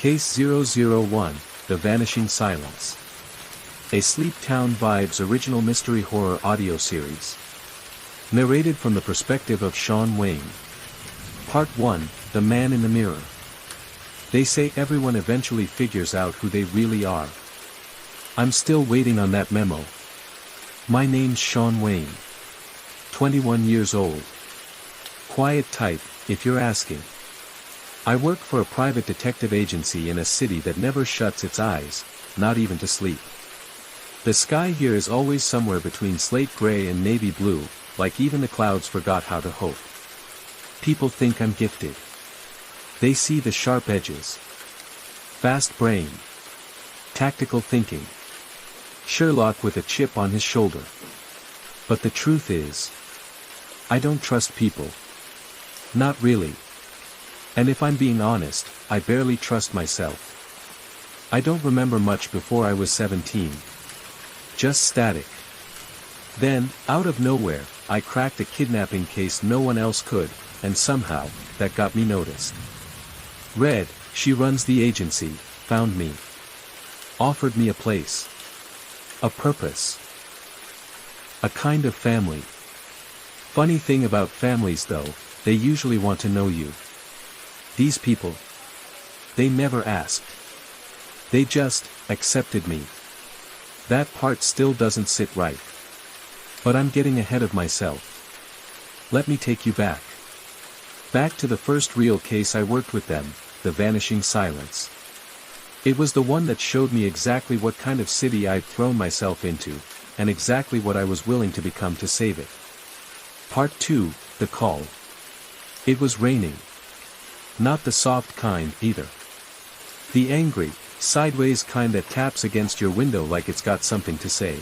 Case 001, The Vanishing Silence. A Sleep Town Vibes original mystery horror audio series. Narrated from the perspective of Shawn Wayne. Part 1, The Man in the Mirror. They say everyone eventually figures out who they really are. I'm still waiting on that memo. My name's Shawn Wayne. 21 years old. Quiet type, if you're asking. I work for a private detective agency in a city that never shuts its eyes, not even to sleep. The sky here is always somewhere between slate gray and navy blue, like even the clouds forgot how to hope. People think I'm gifted. They see the sharp edges. Fast brain. Tactical thinking. Sherlock with a chip on his shoulder. But the truth is, I don't trust people. Not really. And if I'm being honest, I barely trust myself. I don't remember much before I was 17. Just static. Then, out of nowhere, I cracked a kidnapping case no one else could, and somehow, that got me noticed. Red, she runs the agency, found me. Offered me a place. A purpose. A kind of family. Funny thing about families though, they usually want to know you. These people. They never asked. They just accepted me. That part still doesn't sit right. But I'm getting ahead of myself. Let me take you back. Back to the first real case I worked with them, The Vanishing Silence. It was the one that showed me exactly what kind of city I'd thrown myself into, and exactly what I was willing to become to save it. Part 2, The Call. It was raining. Not the soft kind, either. The angry, sideways kind that taps against your window like it's got something to say.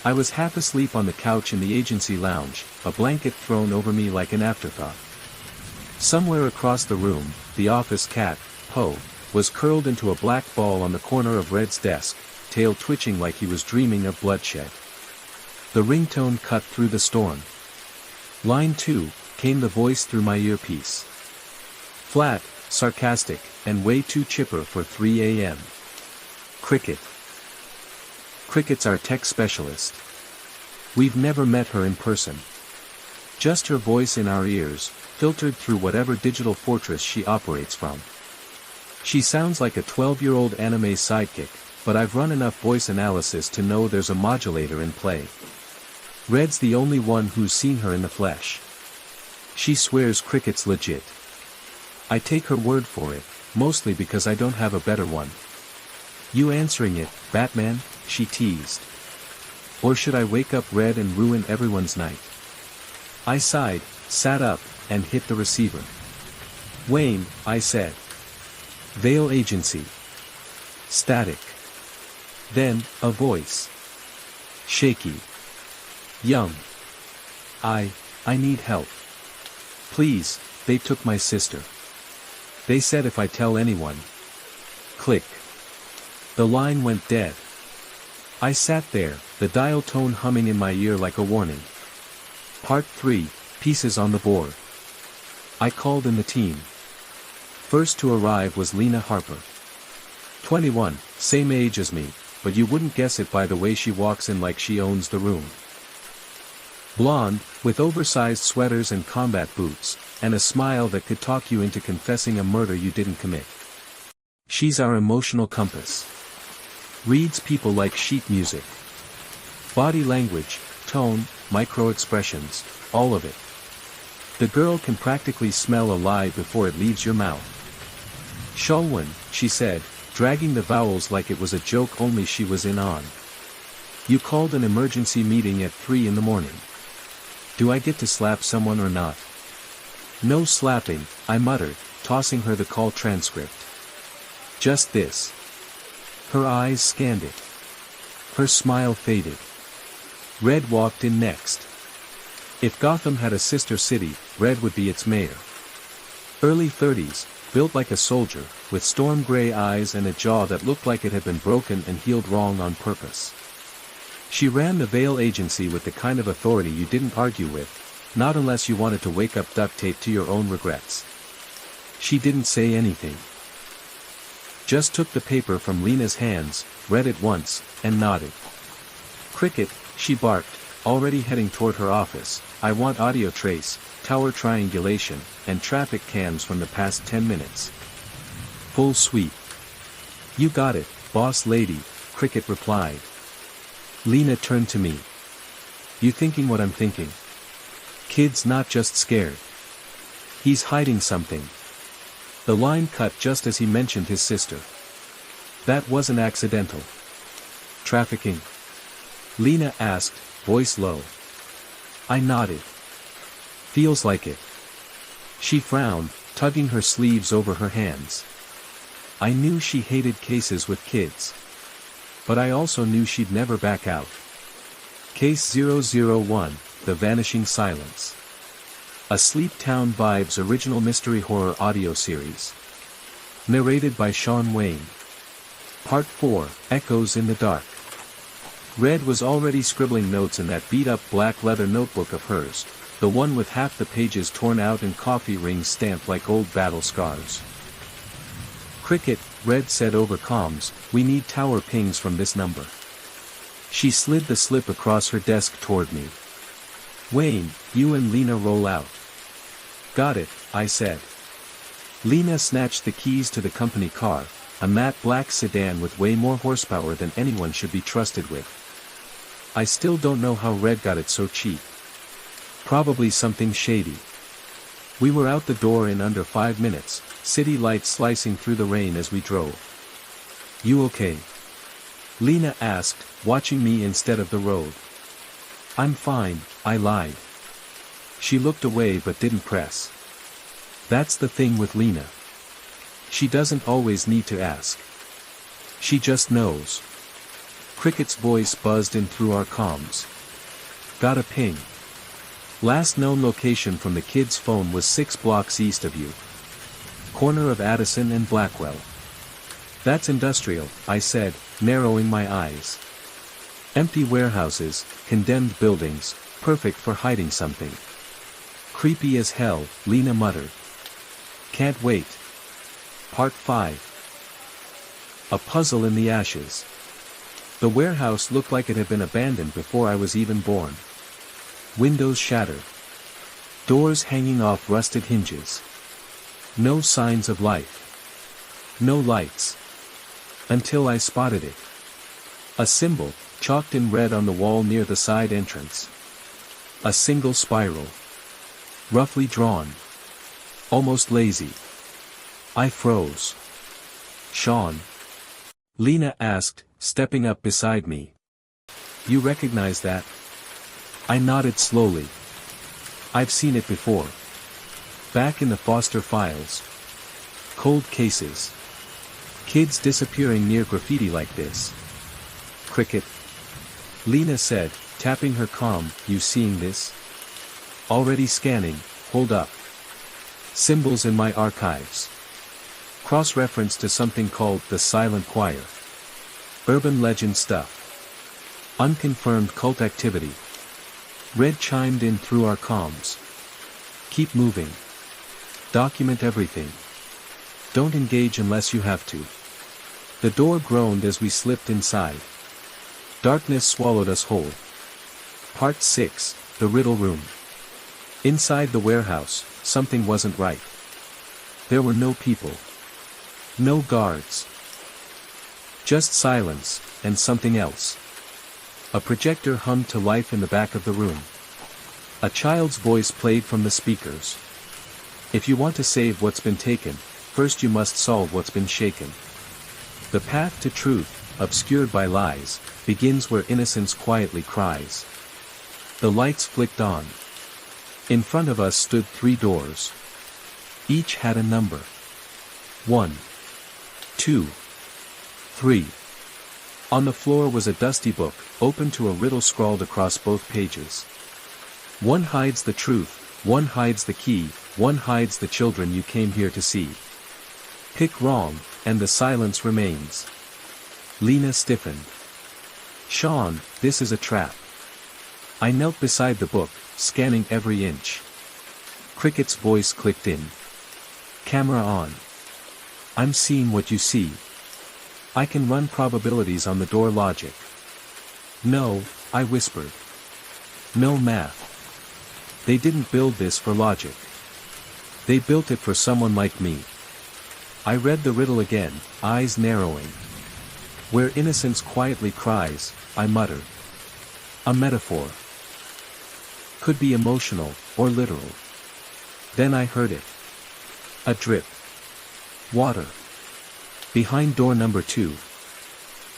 I was half asleep on the couch in the agency lounge, a blanket thrown over me like an afterthought. Somewhere across the room, the office cat, Poe, was curled into a black ball on the corner of Red's desk, tail twitching like he was dreaming of bloodshed. The ringtone cut through the storm. Line 2, came the voice through my earpiece. Flat, sarcastic, and way too chipper for 3 a.m. Cricket. Cricket's our tech specialist. We've never met her in person. Just her voice in our ears, filtered through whatever digital fortress she operates from. She sounds like a 12-year-old anime sidekick, but I've run enough voice analysis to know there's a modulator in play. Red's the only one who's seen her in the flesh. She swears Cricket's legit. I take her word for it, mostly because I don't have a better one. You answering it, Batman? She teased. Or should I wake up Red and ruin everyone's night? I sighed, sat up, and hit the receiver. Wayne, I said. Vale Agency. Static. Then, a voice. Shaky. Young. I need help. Please, they took my sister. They said if I tell anyone. Click. The line went dead. I sat there, the dial tone humming in my ear like a warning. Part 3, pieces on the board. I called in the team. First to arrive was Lena Harper. 21, same age as me, but you wouldn't guess it by the way she walks in like she owns the room. Blonde, with oversized sweaters and combat boots, and a smile that could talk you into confessing a murder you didn't commit. She's our emotional compass. Reads people like sheet music. Body language, tone, micro-expressions, all of it. The girl can practically smell a lie before it leaves your mouth. Shawn Wayne, she said, dragging the vowels like it was a joke only she was in on. You called an emergency meeting at 3 in the morning. Do I get to slap someone or not? No slapping, I muttered, tossing her the call transcript. Just this. Her eyes scanned it. Her smile faded. Red walked in next. If Gotham had a sister city, Red would be its mayor. Early 30s, built like a soldier, with storm gray eyes and a jaw that looked like it had been broken and healed wrong on purpose. She ran the Vale Agency with the kind of authority you didn't argue with, not unless you wanted to wake up duct tape to your own regrets. She didn't say anything. just took the paper from Lena's hands, read it once, and nodded. "Cricket," she barked, already heading toward her office, "I want audio trace, tower triangulation, and traffic cams from the past 10 minutes. Full sweep." "You got it, boss lady," Cricket replied. Lena turned to me. "You thinking what I'm thinking? Kid's not just scared. He's hiding something." The line cut just as he mentioned his sister. "That wasn't accidental." "Trafficking?" Lena asked, voice low. I nodded. "Feels like it." She frowned, tugging her sleeves over her hands. I knew she hated cases with kids. But I also knew she'd never back out. Case 001, The Vanishing Silence. A Sleep Town Vibes original mystery horror audio series. Narrated by Shawn Wayne. Part 4, Echoes in the Dark. Red was already scribbling notes in that beat-up black leather notebook of hers, the one with half the pages torn out and coffee rings stamped like old battle scars. "Cricket," Red said over comms, "we need tower pings from this number." She slid the slip across her desk toward me. "Wayne, you and Lena roll out." "Got it," I said. Lena snatched the keys to the company car, a matte black sedan with way more horsepower than anyone should be trusted with. I still don't know how Red got it so cheap. Probably something shady. We were out the door in under 5 minutes, city lights slicing through the rain as we drove. "You okay?" Lena asked, watching me instead of the road. "I'm fine," I lied. She looked away but didn't press. That's the thing with Lena. She doesn't always need to ask. She just knows. Cricket's voice buzzed in through our comms. "Got a ping. Last known location from the kid's phone was 6 blocks east of you. Corner of Addison and Blackwell." "That's industrial," I said, narrowing my eyes. "Empty warehouses, condemned buildings, perfect for hiding something." "Creepy as hell," Lena muttered. "Can't wait." Part 5. A Puzzle in the Ashes. The warehouse looked like it had been abandoned before I was even born. Windows shattered. Doors hanging off rusted hinges. No signs of life. No lights. Until I spotted it. A symbol, chalked in red on the wall near the side entrance. A single spiral. Roughly drawn. Almost lazy. I froze. "Shawn?" Lena asked, stepping up beside me. "You recognize that?" I nodded slowly. "I've seen it before. Back in the Foster files. Cold cases. Kids disappearing near graffiti like this." "Cricket?" Lena said, tapping her comm, "You seeing this?" "Already scanning, hold up. Symbols in my archives. Cross-reference to something called the Silent Choir. Urban legend stuff. Unconfirmed cult activity." Red chimed in through our comms. "Keep moving. Document everything. Don't engage unless you have to." The door groaned as we slipped inside. Darkness swallowed us whole. Part 6, The Riddle Room. Inside the warehouse, something wasn't right. There were no people. No guards. Just silence, and something else. A projector hummed to life in the back of the room. A child's voice played from the speakers. "If you want to save what's been taken, first you must solve what's been shaken. The path to truth, obscured by lies, begins where innocence quietly cries." The lights flicked on. In front of us stood 3 doors. Each had a number. 1, 2, 3. On the floor was a dusty book, open to a riddle scrawled across both pages. "One hides the truth, one hides the key, one hides the children you came here to see. Pick wrong, and the silence remains." Lena stiffened. "Shawn, this is a trap." I knelt beside the book, scanning every inch. Cricket's voice clicked in. "Camera on. I'm seeing what you see." I can run probabilities on the door logic. No, I whispered. No math. They didn't build this for logic. They built it for someone like me. I read the riddle again, eyes narrowing. Where innocence quietly cries, I muttered. A metaphor. Could be emotional, or literal. Then I heard it. A drip. Water. Behind door number 2.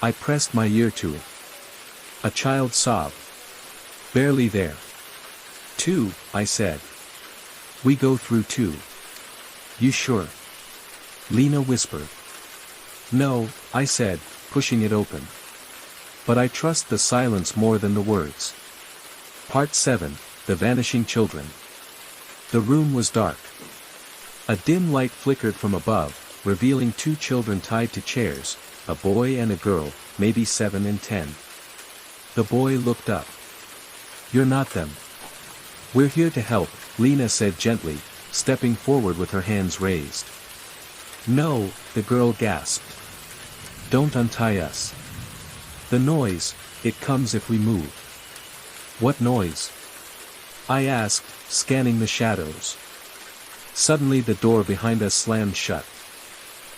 I pressed my ear to it. A child sobbed. Barely there. 2, I said. We go through 2. You sure? Lena whispered. No, I said, pushing it open. But I trust the silence more than the words. Part 7, The Vanishing Children. The room was dark. A dim light flickered from above, revealing 2 children tied to chairs, a boy and a girl, maybe 7 and 10. The boy looked up. You're not them. We're here to help, Lena said gently, stepping forward with her hands raised. No, the girl gasped. Don't untie us. The noise, it comes if we move. What noise? I asked, scanning the shadows. Suddenly the door behind us slammed shut.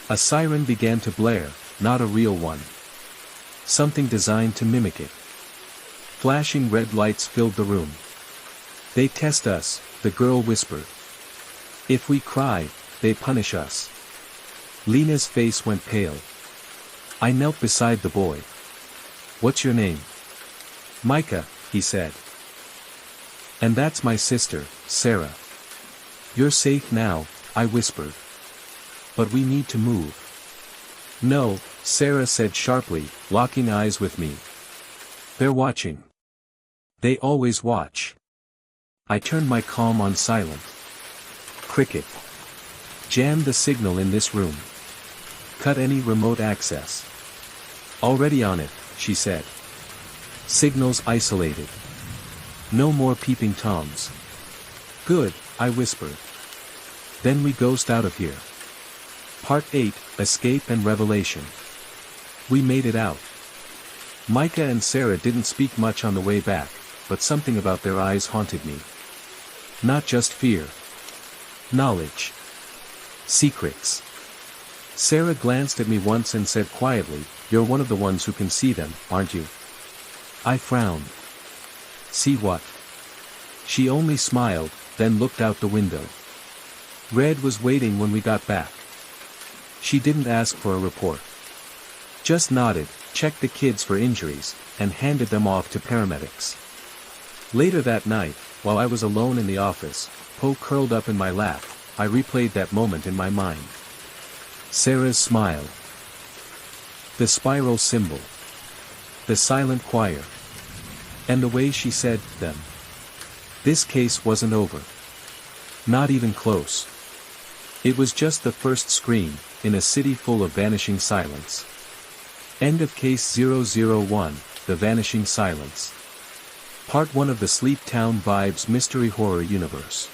A siren began to blare, not a real one. Something designed to mimic it. Flashing red lights filled the room. They test us, the girl whispered. If we cry, they punish us. Lena's face went pale. I knelt beside the boy. What's your name? Micah, he said. And that's my sister, Sarah. You're safe now, I whispered. But we need to move. No, Sarah said sharply, locking eyes with me. They're watching. They always watch. I turned my calm on silent. Cricket. Jam the signal in this room. Cut any remote access. Already on it, she said. Signals isolated. No more peeping toms. Good, I whispered. Then we ghost out of here. Part 8, Escape and Revelation. We made it out. Micah and Sarah didn't speak much on the way back, but something about their eyes haunted me. Not just fear. Knowledge. Secrets. Sarah glanced at me once and said quietly, "You're one of the ones who can see them, aren't you?" I frowned. See what? She only smiled, then looked out the window. Red was waiting when we got back. She didn't ask for a report. Just nodded, checked the kids for injuries, and handed them off to paramedics. Later that night, while I was alone in the office, Poe curled up in my lap, I replayed that moment in my mind. Sarah's smile. The spiral symbol. The silent choir. And the way she said, them. This case wasn't over. Not even close. It was just the first scream, in a city full of vanishing silence. End of Case 001, The Vanishing Silence. Part 1 of the Sleep Town Vibes Mystery Horror Universe.